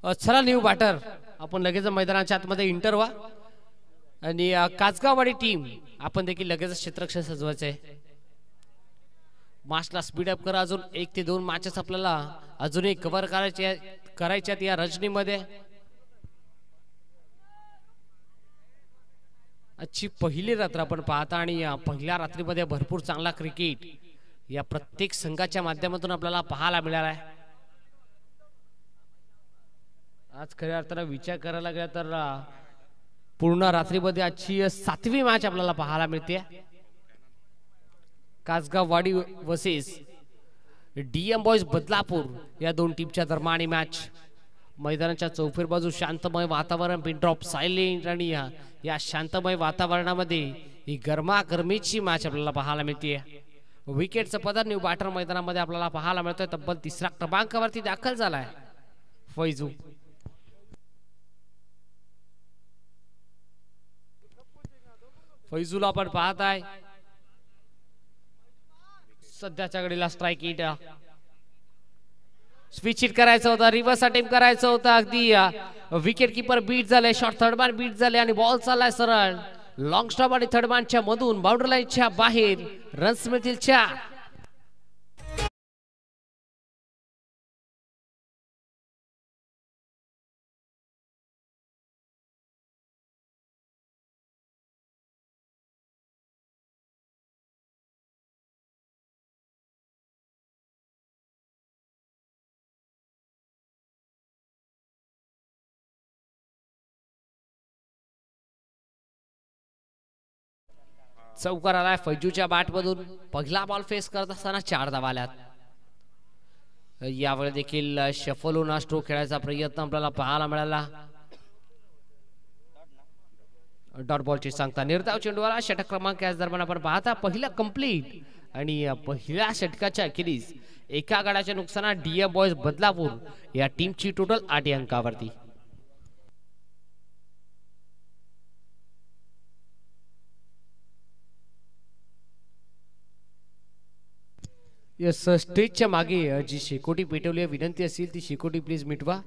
चला new batter आपण लगेच मैदानाच्या आतमध्ये इंटर व्हा आणि काचगाववाडी टीम आपण देखील लगेच क्षेत्ररक्षण सजवायचं आहे. मॅचला स्पीड अप करा. अजून 1 ते 2 मॅचेस आपल्याला अजूनही कव्हर करायच्यात या रजनीमध्ये. आजची पहिली रात्र आपण पाहता आणि या पहिल्या रात्रीमध्ये भरपूर चांगला क्रिकेट या प्रत्येक संघाच्या माध्यमातून आपल्याला पाहायला मिळाला आहे. आज खऱ्या अर्थानं विचार करायला गेला तर पूर्ण रात्रीमध्ये आजची 7वी मॅच आपल्याला पाहायला मिळते. कासगाववाडी वर्सेस डीएम बॉयज बदलापूर या दोन टीमच्या दरम्यान मॅच. मैदानाच्या चौफेर बाजू शांतमय वातावरण, पिन ड्रॉप सायलेंट आणि या शांतमय वातावरणामध्ये ही गरमागरमीची मॅच आपल्याला पाहायला मिळते. विकेटचा पदर न्यू बॅटर मैदानामध्ये आपल्याला पाहायला मिळतोय. तब्बल 3ऱ्या क्रमांकावरती दाखल झालाय फैजू. फैजूला आपण पाहताय सध्याच्या घडीला स्ट्राइक हिट. स्विच हिट करायचं होतं, रिव्हर्स अटेम्प्ट करायचं होतं. अगदी विकेट किपर बीट झाले, शॉर्ट थर्ड मॅन बीट झाले आणि बॉल चाललाय सरळ लॉंग स्टॉप आणि थर्ड मॅनच्या मधून बाउंड्री लाईनच्या बाहेर. रन्स मिळतील 4. चौकार आलाय फैजूच्या बॅट मधून. पहिला बॉल फेस करत असताना 4 धावा आल्यात. यावेळी देखील शफल होऊन स्ट्रोक खेळायचा प्रयत्न आपल्याला पाहायला मिळाला. डॉट बॉलची सांगता निर्धाव चेंडूवाला षटक क्रमांक याच दरम्यान आपण पाहता पहिला कंप्लीट आणि पहिल्या षटकाच्या अखेरीस एका गडाच्या नुकसानात डीएम बॉयज बदलापूर या टीमची टोटल 8 अंकावरती. स्टेजच्या मागे जी शेकोटी पेटवली आहे विनंती असेल ती शेकोटी प्लीज मिटवा.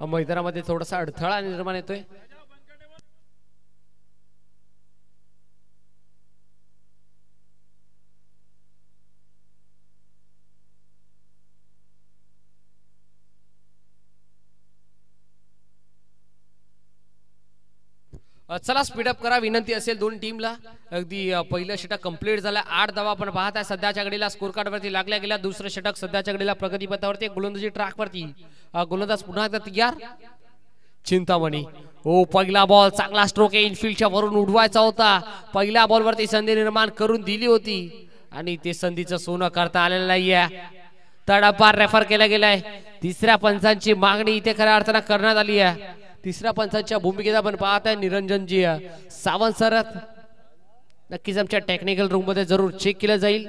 मैदानामध्ये थोडासा अडथळा निर्माण येतोय. चला स्पीडअप करा विनंती असेल दोन टीमला. अगदी पहिलं षटक कंप्लीट झालं. 8 धावा आपण पाहताय सध्याच्या घडीला स्कोर कार्ड वरती लागल्या गेल्या. दुसरं षटक सध्याच्या घडीला प्रगतीपथावरती गोलंदाजी ट्रॅक वरती. गोलंदाज पुन्हा एकदा तयार. चिंतामणी पहिला बॉल चांगला स्ट्रोक आहे. इनफिल्डच्या वरून उडवायचा होता. पहिल्या बॉल वरती संधी निर्माण करून दिली होती आणि ते संधीचं सोनं करता आलेलं नाहीये. तडपार रेफर केला गेलाय. 3ऱ्या पंचांची मागणी इथे खऱ्या अर्थानं करण्यात आली आहे. 3ऱ्या पंचांच्या भूमिकेत आपण पाहताय निरंजनजी सावंत सर. नक्कीच आमच्या टेक्निकल रूम मध्ये जरूर चेक केलं जाईल.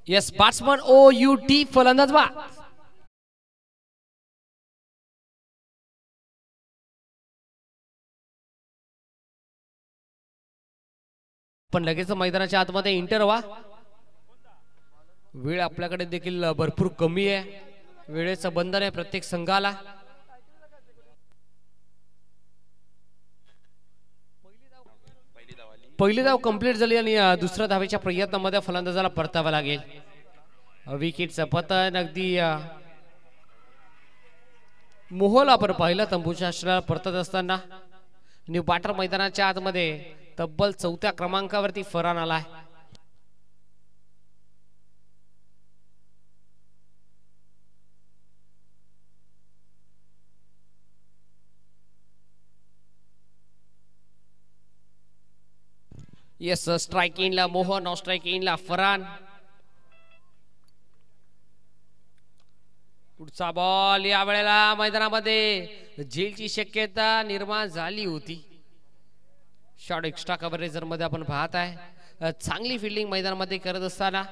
येस बॅट्समन OUT फलंदाज बा. पण लगेच मैदानाच्या आतमध्ये इंटर व्हा. वेळ आपल्याकडे देखील भरपूर कमी आहे. वेळेचं बंधन आहे प्रत्येक संघाला. पहिली धाव कंप्लीट झाली आणि दुसऱ्या धावेच्या प्रयत्नामध्ये फलंदाजाला परतावं लागेल. विकेटचं पतन अगदी मोहोल आपण पाहिलं तंबूच्या आश्रयाला परतत असताना न्यू बाटर मैदानाच्या आतमध्ये तब्बल 4थ्या क्रमांकावरती फरान आलाय. येस स्ट्राइक इनला मोहन, ऑफ स्ट्राइक इनला फरान. पुढचा बॉल या वेळेला मैदानामध्ये झेलची शक्यता निर्माण झाली होती. शॉट एक्स्ट्रा कव्हरेजर मध्ये आपण पाहत आहे चांगली फिल्डिंग मैदानामध्ये करत असताना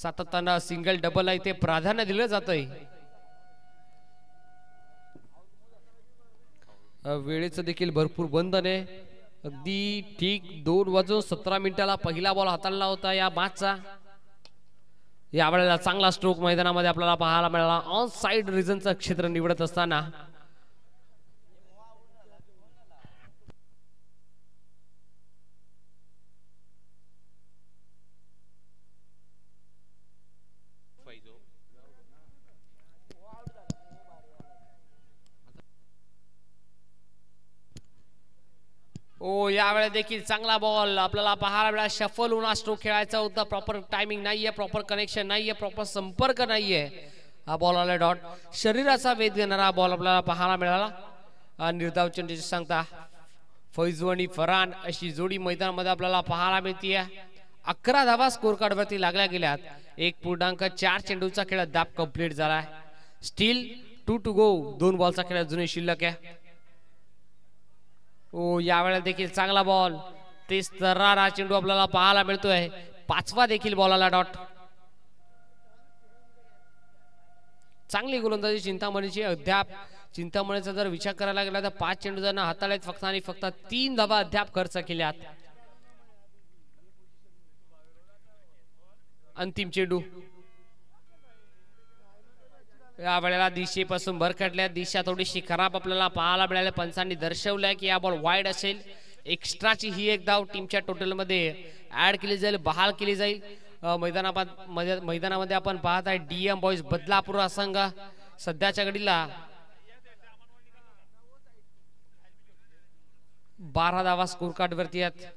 सातत्यानं सिंगल डबल आहे ते प्राधान्य दिलं जातंय. वेळेचं देखील भरपूर बंधन आहे. अगदी ठीक 2:17 पहिला बॉल हाताळला होता या मॅचचा. या वेळेला चांगला स्ट्रोक मैदानामध्ये आपल्याला पाहायला मिळाला. ऑन साइड रिजनचं क्षेत्र निवडत असताना यावेळेला देखील चांगला बॉल आपल्याला पाहायला मिळाला. शफल होऊन स्ट्रोक खेळायचा होता. प्रॉपर टायमिंग नाहीये, प्रॉपर कनेक्शन नाहीये, प्रॉपर संपर्क नाहीये. हा बॉल आला डॉट. शरीराचा वेध घेणारा बॉल आपल्याला पाहायला मिळाला. निर्धाव चेंडूची सांगता फैजू आणि फरान अशी जोडी मैदानामध्ये आपल्याला पाहायला मिळतीये. 11 धावा स्कोर कार्ड वरती लागल्या गेल्यात. 1.4 चेंडूचा खेळ दाब कंप्लीट झालाय. Steel 2 to go. 2 बॉलचा खेळ अजूनही शिल्लक आहे. यावेळेला देखील चांगला बॉल. तेच तर्रारा चेंडू आपल्याला पाहायला मिळतोय. 5वा देखील बॉलाला डॉट. चांगली गोलंदाजी चिंतामणीची. अद्याप चिंतामणीचा जर विचार करायला गेला तर 5 चेंडू जण हाताळलेत फक्त आणि फक्त 3 धावा अद्याप खर्च केल्यात. अंतिम चेंडू या वेळेला दिशेपासून भरकटल्या. दिशा थोडीशी खराब आपल्याला पाहायला मिळाली. पंचांनी दर्शवलंय की हा बॉल वाईड असेल. एक्स्ट्राची ही एक धाव टीमच्या टोटल मध्ये ऍड केली जाईल, बहाल केली जाईल. मैदानामध्ये आपण पाहत आहे डीएम बॉयज बदलापूर हा संघ सध्याच्या घडीला 12 धावा स्कोर कार्ड वरती आहेत.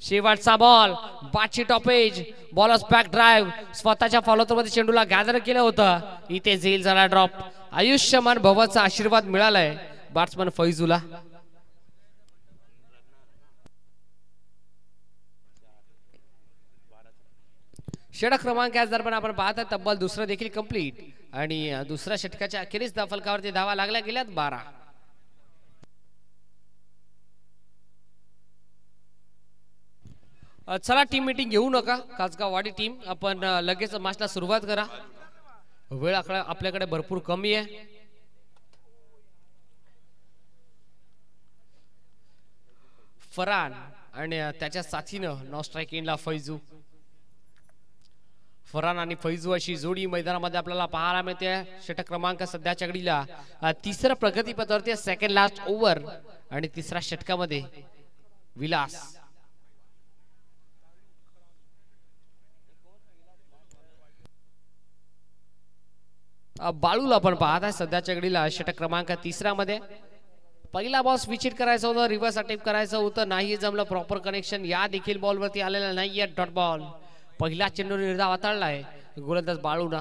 शेवटचा बॉल बाची टॉपेज. बॉलर्स बॅक ड्राइव्ह स्वतःच्या फॉलोथ्रू मध्ये चेंडूला गॅदर केलं होतं. इथे झेल झाला ड्रॉप. आयुष्यमान भवाचा आशीर्वाद मिळालाय बॅट्समन फैजूला. षटक क्रमांक याच दरम्यान आपण पाहत आहे तब्बल दुसरं देखील कंप्लीट आणि दुसऱ्या षटकाच्या अखेरीस फलकावरती धावा लागल्या गेल्यात 12. चला टीम मीटिंग घेऊ नका कासगाव वाडी टीम. आपण लगेच मॅचला सुरुवात करा. वेळ आपल्याकडे भरपूर कमी आहे. फरान आणि त्याच्या साथीनं नॉ स्ट्राइक इनला फैजू. फरान आणि फैजू अशी जोडी मैदानामध्ये आपल्याला पाहायला मिळते. षटक क्रमांक सध्याच्या घडीला तिसऱ्या प्रगतीपथावरती सेकंड लास्ट ओव्हर आणि तिसऱ्या षटकामध्ये विलास. बाळूला आपण पाहत आहे सध्याच्या घडीला षटक क्रमांक 3 मध्ये. पहिला बॉल स्विच करायचा होता, रिव्हर्स अटेम्प्ट करायचं होतं, नाही जमलं. प्रॉपर कनेक्शन या देखील बॉल वरती आलेला नाहीये. Dot ball. पहिला चेंडू निर्धाव हाताळलाय गोलंदाज बाळूना.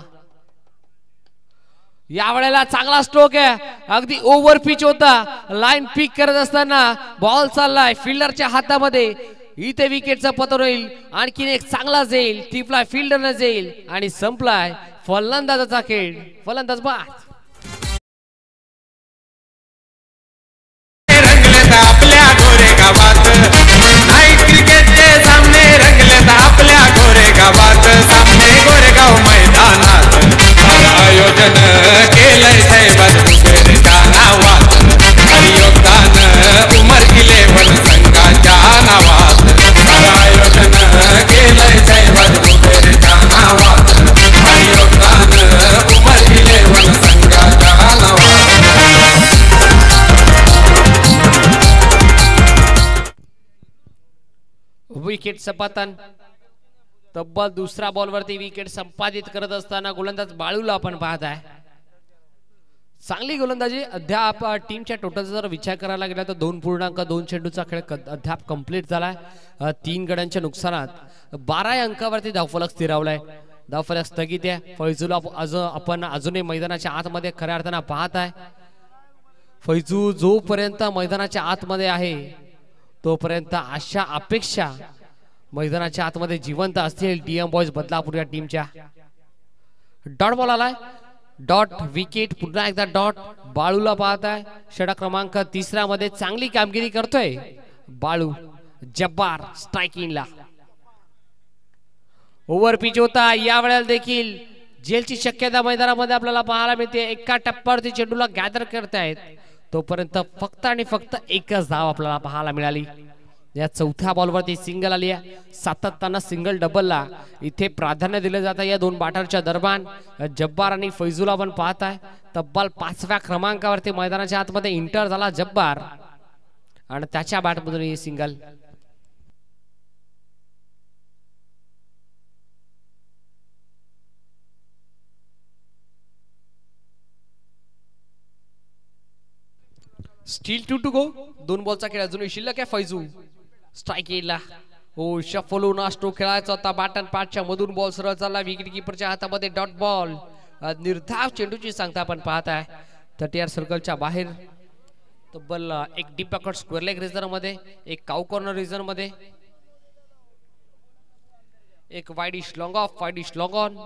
या वेळेला चांगला स्ट्रोक आहे. अगदी ओव्हर पिच होता. लाईन पिक करत असताना बॉल चाललाय फिल्डरच्या हातामध्ये. इथे विकेटचं पतन होईल. आणखीन एक चांगला जाईल. टिपलाय फिल्डरनं जाईल आणि संपलाय फलंदाजाचा खेळ. फलंदाज बाद. आपल्या गोरेगावात नाईट क्रिकेटचे सामने रंगलेत. आपल्या गोरेगावात सामने गोरेगाव मैदानात आयोजन केलंय साहेबांच्या नावात. योगदान उमरगिले वन संघाच्या नावात. आयोजन केलंय साहेबांच्या नावात. योगदान उमरगिले वन संघ विकेटचं पतन. तब्बल दुसरा बॉलवरती विकेट संपादित करत असताना गोलंदाज बाळूला आपण पाहत आहे. चांगली गोलंदाजी अद्याप टीमच्या टोटलचा जर विचार करायला गेला तर 2.2 चेंडूचा खेळ अद्याप कंप्लीट झालाय. 3 गड्यांच्या नुकसानात 12 अंकावरती धावफलक स्थिरावलाय. धावफलक स्थगित आहे. फैजूला आपण अजूनही मैदानाच्या आतमध्ये खऱ्या अर्थानं पाहत आहे. फैजू जोपर्यंत मैदानाच्या आतमध्ये आहे तोपर्यंत आशा अपेक्षा मैदानाच्या आतमध्ये जिवंत असतील डीएम बॉयज बदलापूर या टीमच्या. डॉट बॉल आलाय. Dot wicket. पुन्हा एकदा डॉट. बाळूला पाहत आहे. षटक क्रमांक 3 मध्ये चांगली कामगिरी करतोय बाळू. जब्बार स्ट्रायकिंगला. ओव्हर पिच होता या वेळेला देखील जेलची शक्यता मैदानामध्ये आपल्याला पाहायला मिळते. एका टप्प्यावरती चेंडूला गॅदर करतायत तोपर्यंत फक्त आणि फक्त एकच धाव आपल्याला पाहायला मिळाली. या चौथ्या बॉलवरती सिंगल आली आहे. सातत्यानं सिंगल डबलला इथे प्राधान्य दिलं जातं या 2 बॅटरच्या दरम्यान. जब्बार आणि फैजूला आपण पाहत आहे. तब्बल 5व्या क्रमांकावरती मैदानाच्या आतमध्ये इंटर झाला जब्बार आणि त्याच्या बॅटमधून ही सिंगल. Still 2 to go. 2 बॉलचा खेळ अजूनही शिल्लक आहे. फैजू स्ट्राइक येईल. हो शफल होऊन स्ट्रोक खेळायचा होता. बॅटन पॅटच्या मधून बॉल सरळ चालला. विकेट किपरच्या हातामध्ये डॉट बॉल. निर्धाव चेंडूची सांगता आपण पाहत आहे. 30 सर्कलच्या बाहेर. तब्बल एक deep packet square leg reason मध्ये, एक काउ कॉर्नर रिझन मध्ये, एक widish long of, widish long on.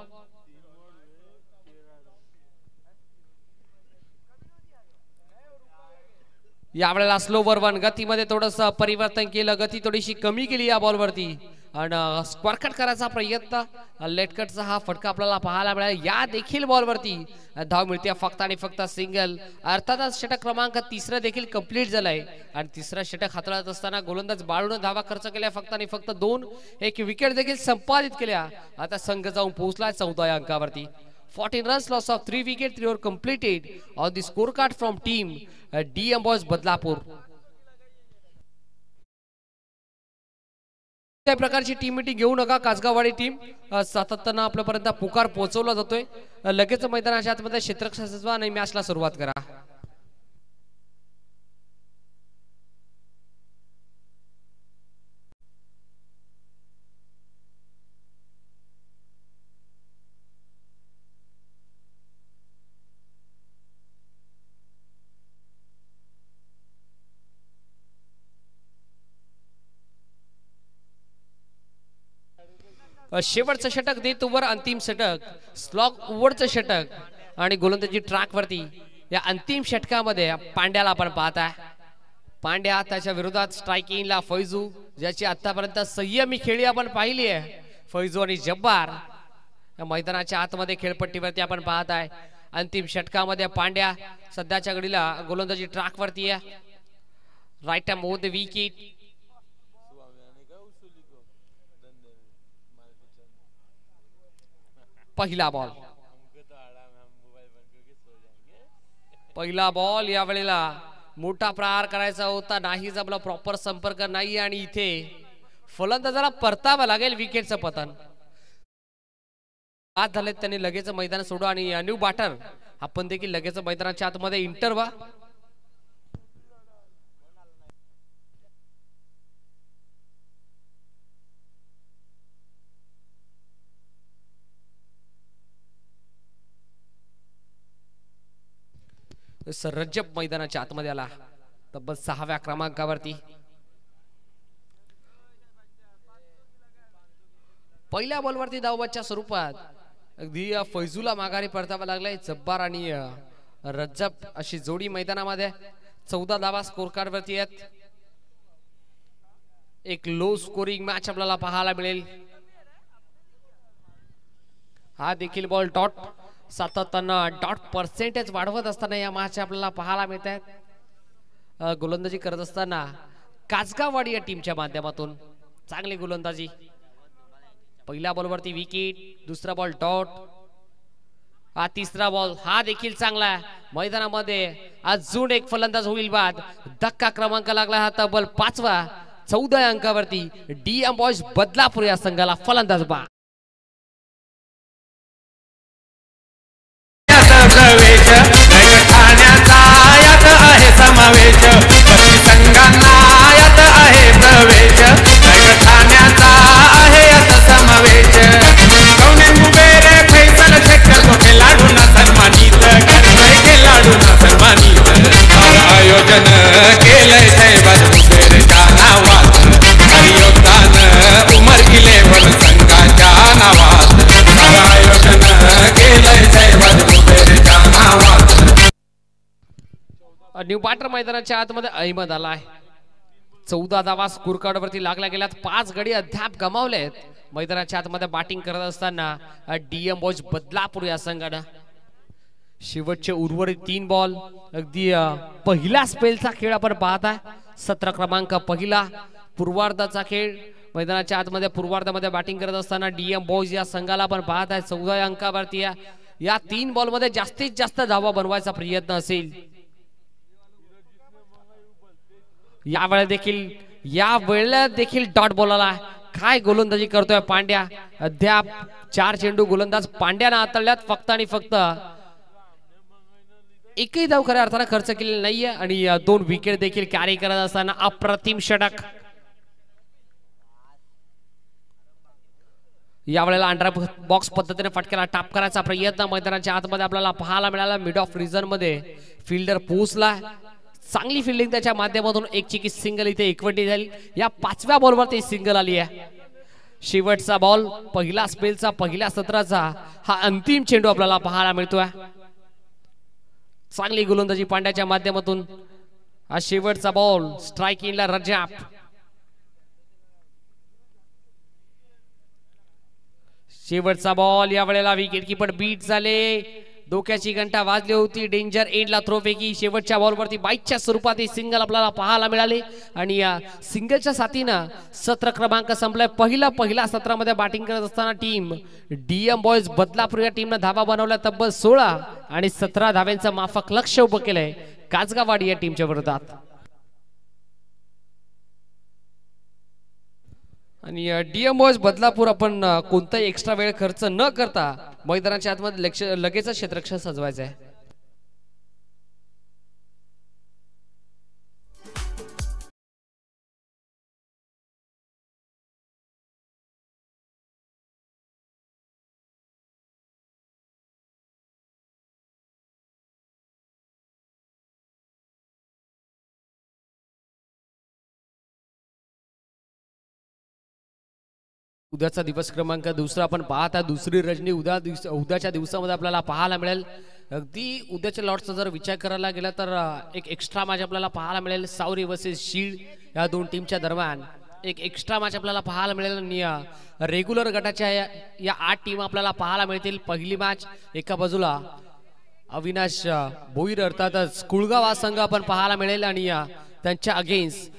यावेळेला स्लोवर 1 गतीमध्ये थोडस परिवर्तन केलं. गती थोडीशी कमी केली या बॉलवरती आणि स्क्वेअर कट करायचा प्रयत्न. लेट कटचा हा फटका आपल्याला पाहायला मिळाला. या देखील बॉलवरती धाव मिळते फक्त आणि फक्त सिंगल. अर्थातच षटक क्रमांक 3 देखील कंप्लीट झालाय आणि 3रं षटक हाताळत असताना गोलंदाज बाळूने धावा खर्च केल्या फक्त आणि फक्त 2. एक विकेट देखील संपादित केल्या. आता संघ जाऊन पोहोचलाय 14 अंकावरती. 14 runs, loss of 3 wickets, 3 over completed on the scorecard from team DM Boys Badlapur. त्या प्रकारची टीम मीटिंग घेऊ नका. कासगाववाडी टीम सातत्यानं आपल्यापर्यंत पुकार पोहोचवला जातोय. लगेच मैदानाच्या आतमध्ये क्षेत्ररक्षण सजवा आणि मॅचला सुरुवात करा. शेवटचं षटक देत ओव्हर अंतिम षटक. स्लॉग ओव्हरचं षटक आणि गोलंदाजी ट्रॅक वरती या अंतिम षटकामध्ये पांड्याला आपण पाहत आहे. पांड्या त्याच्या विरोधात स्ट्रायकिंगला फैजू, ज्याची आतापर्यंत संयमी खेळी आपण पाहिली आहे. फैजू आणि जब्बार या मैदानाच्या आतमध्ये खेळपट्टीवरती आपण पाहत आहे. अंतिम षटकामध्ये पांड्या सध्याच्या घडीला गोलंदाजी ट्रॅक वरती आहे. Right hand over the wicket. पहिला बॉल. पहिला बॉल या वेळेला मोठा प्रहार करायचा होता. नाही जमला. प्रॉपर संपर्क नाही आणि इथे फलंदाजाला परतावं लागेल विकेटचं पतन. आज झाले त्यांनी लगेच मैदान सोडू आणि न्यू बॅटर आपण देखील लगेच मैदानाच्या आतमध्ये इंटर व्हा. रज्जब मैदानाच्या आतमध्ये आला. तब्बल 6व्या क्रमांकावरती. पहिल्या बॉलवरती धावबाच्या स्वरूपात अगदी फैजूला माघारी परतावा लागलाय. जब्बार आणि रज्जब अशी जोडी मैदानामध्ये. 14 धावा स्कोर कार्ड वरती आहेत. एक लो स्कोरिंग मॅच आपल्याला पाहायला मिळेल. हा देखील बॉल डॉट. सातत्यानं डॉट पर्सेंटेज वाढवत असताना या मॅच आपल्याला पाहायला मिळत आहेत. गोलंदाजी करत असताना कासगाववाडी या टीमच्या माध्यमातून चांगली गोलंदाजी. पहिल्या बॉलवरती विकेट. दुसरा बॉल डॉट. हा 3रा बॉल. हा देखील चांगला. मैदानामध्ये अजून एक फलंदाज होईल बाद. धक्का क्रमांक लागला. हा तब्बल 5वा. 14 या अंकावरती डीएम बॉयज बदलापूर या संघाला फलंदाज बा प्रवेश ठाण्याचा यात आहे समावेश संघांना यात आहे प्रवेश ठाण्याचा आहे यात समावेश कौने कुबेर फैसल शेखर तो खेळाडूंना सन्मानित करतोय खेळाडूंना सन्मानित आयोजन केलंय साहेबाज कुबेरच्या नावात हरियोद्धान उमर 11 संघाच्या नावात आयोजन केलंय साहेबाज कुबेरच्या नावात न्यू पाटर मैदानाच्या आतमध्ये अहमद आलाय 14 धावा स्कोर कार्ड वरती लागल्या गेल्यात 5 गडी अद्याप गमावलेत मैदानाच्या आतमध्ये बॅटिंग करत असताना डीएम बॉयज बदलापूर या संघानं शेवटचे उर्वरित 3 बॉल अगदी पहिला स्पेलचा खेळ आपण पाहताय 17 क्रमांक पहिला पूर्वार्धाचा खेळ मैदानाच्या आतमध्ये पूर्वार्धामध्ये बॅटिंग करत असताना डीएम बॉयज या संघाला आपण पाहताय 14 अंकावरती या 3 बॉल मध्ये जास्तीत जास्त धावा बनवायचा प्रयत्न असेल या वेळेला देखील डॉट बॉलला काय गोलंदाजी करतोय पांड्या अद्याप 4 चेंडू गोलंदाज पांड्यानं हाताळल्यात फक्त आणि फक्त एकही धाव खऱ्या अर्थानं खर्च केलेला नाहीये आणि 2 विकेट देखील कॅरी करत असताना अप्रतिम षटक या वेळेला अंडर बॉक्स पद्धतीने फटक्याला टाप करायचा प्रयत्न मैदानाच्या आतमध्ये आपल्याला पाहायला मिळाला मिड ऑफ रिझन मध्ये फिल्डर पोहोचला चांगली फिल्डिंग त्याच्या माध्यमातून एक चिकी सिंगल इथे एकवटी झाली या 5व्या बॉलवरती सिंगल आली आहे शेवटचा बॉल पहिला स्पेलचा पहिल्या सत्राचा हा अंतिम चेंडू आपल्याला पाहायला मिळतोय चांगली गोलंदाजी पांड्याच्या माध्यमातून हा शेवटचा बॉल स्ट्राइक इनला रजाब शेवटचा बॉल या वेळेला विकेट कीपर बीट झाले डोक्याची घंटा वाजली होती डेंजर एंडला थ्रो फेकी शेवटच्या बॉलवरती बाईकच्या स्वरूपात ही सिंगल आपल्याला पाहायला मिळाली आणि या सिंगलच्या साथीनं 17 क्रमांक संपलाय पहिल्या सत्रामध्ये बॅटिंग करत असताना टीम डीएम बॉयज बदलापूर या टीमनं धावा बनवल्या तब्बल 16 आणि 17 धाव्यांचं माफक लक्ष्य उभं केलंय काजगावाडी या टीमच्या विरोधात आणि डीएम बॉयज बदलापूर आपण कोणताही एक्स्ट्रा वेळ खर्च न करता मैदानाच्या आतमध्ये लगेच क्षेत्ररक्षण सजवायचं आहे उद्याचा दिवस क्रमांक दुसरा आपण पाहता दुसरी रजनी उद्याच्या दिवसामध्ये आपल्याला पाहायला मिळेल अगदी उद्याच्या लॉट्सचा जर विचार करायला गेला तर एक एक्स्ट्रा मॅच आपल्याला पाहायला मिळेल सावरी वर्सेस शील्ड या 2 टीमच्या दरम्यान एक एक्स्ट्रा मॅच आपल्याला पाहायला मिळेल आणि रेग्युलर गटाच्या या 8 टीम आपल्याला पाहायला मिळतील पहिली मॅच एका बाजूला अविनाश भोईर अर्थातच कुळगाव हा संघ आपण पाहायला मिळेल आणि त्यांच्या अगेन्स्ट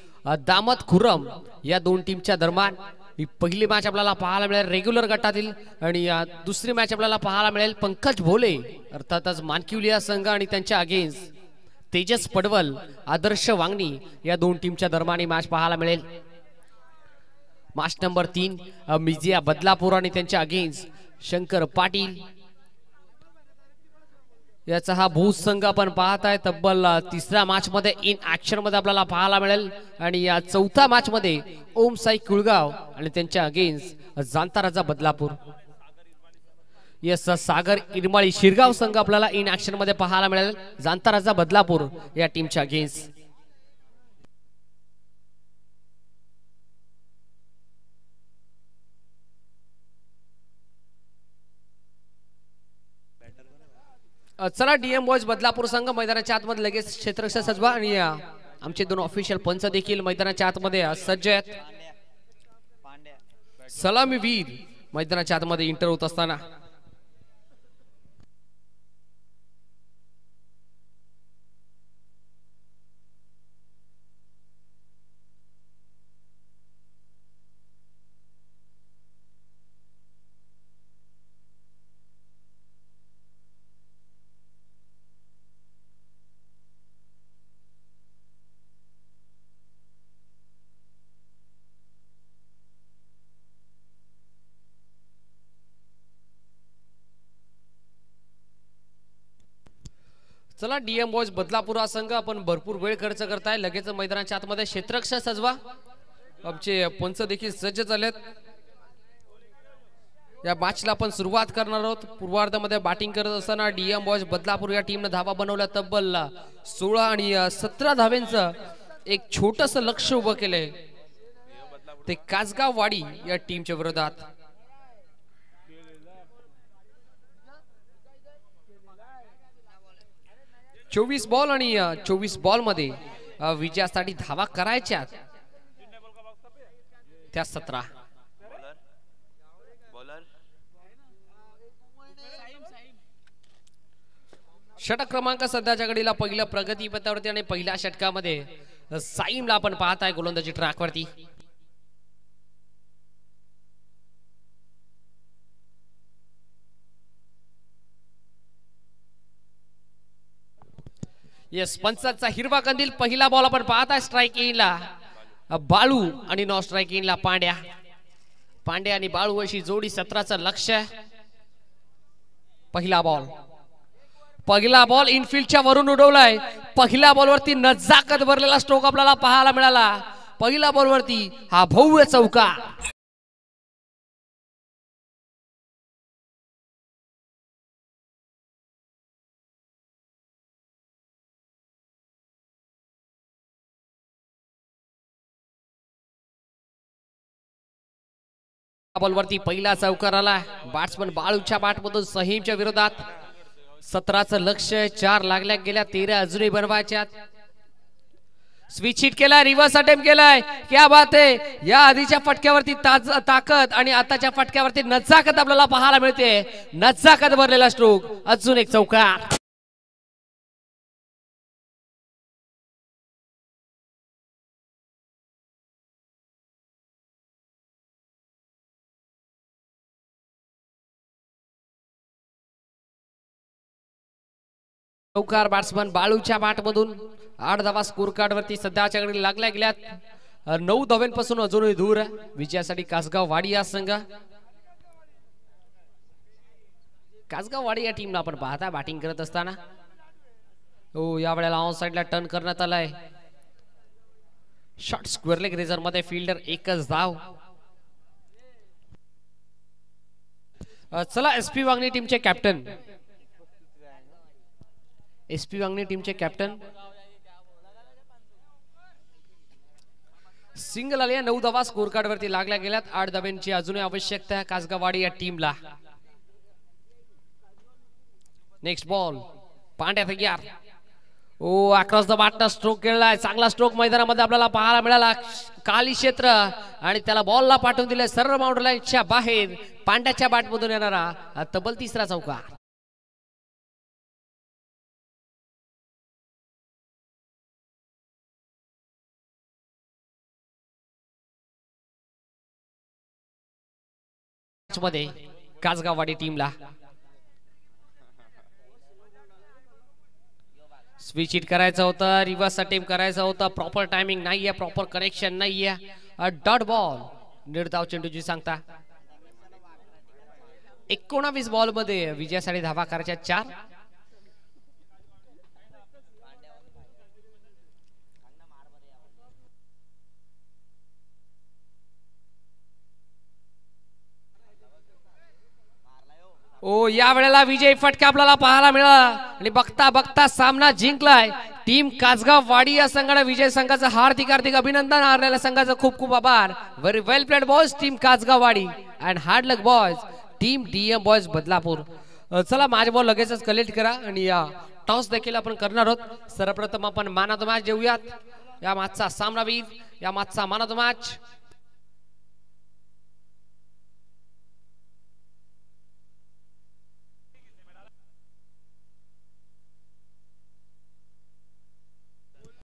दामत खुरम या 2 टीमच्या दरम्यान ही पहिली मॅच आपल्याला पाहायला मिळेल रेग्युलर गटातील आणि दुसरी मॅच आपल्याला पाहायला मिळेल पंकज भोले अर्थातच मानकिवलिया संघ आणि त्यांच्या अगेन्स्ट तेजस पडवल आदर्श वांगणी या 2 टीमच्या दरम्यान मॅच पाहायला मिळेल मॅच नंबर 3 मिजिया बदलापूर आणि त्यांच्या अगेन्स्ट शंकर पाटील याचा हा भूज संघ आपण पाहताय तब्बल 3ऱ्या मॅच मध्ये इन ऍक्शन मध्ये आपल्याला पाहायला मिळेल आणि या 4थ्या मॅच मध्ये ओम साई कुळगाव आणि त्यांच्या अगेन्स्ट जांता राजा बदलापूर यस सागर इरमाळी शिरगाव संघ आपल्याला इन ऍक्शन मध्ये पाहायला मिळेल जांता राजा बदलापूर या टीमच्या अगेन्स्ट चला डीएम बॉयज बदलापूर संघ मैदानाच्या आतमध्ये लगेच क्षेत्ररक्षण सजवा आणि आमचे 2 ऑफिशियल पंच देखील मैदानाच्या आतमध्ये सज्ज आहेत सलामी वीर मैदानाच्या आतमध्ये इंटर होत असताना चला डीएम बॉयज बदलापूर हा संघ आपण भरपूर वेळ खर्च करताय, लगेच मैदानाच्या आतमध्ये क्षेत्ररक्षक सजवा. आमचे पंच देखील सज्ज झालेत. या मॅचला आपण सुरुवात करणार आहोत. पूर्वार्धामध्ये बॅटिंग करत असताना डीएम बॉयज बदलापूर या टीमने धावा बनवल्या तब्बल 16 आणि 17 धाव्यांचं एक छोटस लक्ष्य उभं केलंय ते कासगाव वाडी या टीमच्या विरोधात. चोवीस बॉल आणि 24 बॉल मध्ये विजयासाठी धावा करायच्या त्या 17. षटक क्रमांक सध्याच्या घडीला पहिल्या प्रगती पथावरती आणि पहिल्या षटकामध्ये साईमला आपण पाहताय गोलंदाजी ट्रॅकवरती. येस, पंचाचा हिरवा कंदील. पहिला बॉल आपण पाहताय स्ट्राइक इनला बाळू आणि नॉन स्ट्राइक इनला पांड्या. पांड्या आणि बाळू अशी जोडी 17चं लक्ष्य. पहिला बॉल इनफिल्डच्या वरून उडवलाय. पहिल्या बॉलवरती नजाकत भरलेला स्ट्रोक आपल्याला पाहायला मिळाला. पहिल्या बॉलवरती हा भव्य चौका. बॉलवरती पहिला चौकार आला. बॅट्समन बाळूच्या बॅटमधून सहीमच्या विरोधात. 17चं लक्ष्य. 4 लागल्या गेल्या, 13 अजूनही बनवायच्यात. स्विच हिट केला, रिव्हर्स अटेम्प्ट केलाय. क्या बात आहे. या आधीच्या फटक्यावरती ताकद आणि आताच्या फटक्यावरती नजाकत आपल्याला पाहायला मिळते. नजाकत भरलेला स्ट्रोक. अजून एक चौकार. चौकार बॅट्समन बाळूच्या बॅटमधून. 8 धावा स्कोर कार्ड वरती सध्याच्या घडी लागल्या गेल्यात. 9 धाव्यांपासून अजूनही दूर विजयासाठी कासगाव वाडी या संघ. कासगाव वाडी या टीमला आपण पाहता बॅटिंग करत असताना. हो, या वेळेला ऑन साइडला टर्न करण्यात आलाय. शॉर्ट स्क्वेअर लेग रेझर मध्ये फिल्डर एकच धाव. चला एसपी वांगणी टीमचे कॅप्टन सिंगल आले. 9 धावा स्कोर कार्ड वरती लागल्या गेल्यात. 8 धाव्यांची अजूनही आवश्यकता कासगाववाडी या टीमला. Next ball. पांड्या तयार. Oh, across the bat stroke केलाय. चांगला स्ट्रोक मैदानामध्ये आपल्याला पाहायला मिळाला. काली क्षेत्र आणि त्याला बॉलला पाठवून दिले सर्व बाउंड्री लाईनच्या बाहेर. पांड्याच्या बॅटमधून येणारा तब्बल 3रा चौकार. मध्ये कासगाववाडी टीमला स्विच हिट करायचं होतं, रिव्हर्स अटेम्प्ट करायचं होतं. प्रॉपर टायमिंग नाहीये, प्रॉपर कनेक्शन नाहीये. Dot ball. निर्धाव चेंडूची सांगता. 19 बॉल मध्ये विजयासाठी धावा करायच्या 4. ओ, या वेळेला विजय फटका आपल्याला पाहायला मिळाला आणि बघता बघता सामना जिंकलाय टीम कासगाव वाडी या संघाने. विजय संघाचं हार्दिक अभिनंदन. हारलेल्या संघाचं खूप खूप आभार. व्हेरी वेल प्लेड बॉयज टीम कासगाव वाडी and hard luck boys team DM boys Badlapur. चला माझे बॉल लगेचच कलेक्ट करा आणि या टॉस देखील आपण करणार आहोत. सर्वप्रथम आपण मॅन ऑफ द मॅच देऊयात. या मॅचचा सामनावीर, या मॅचचा मॅन ऑफ द मॅच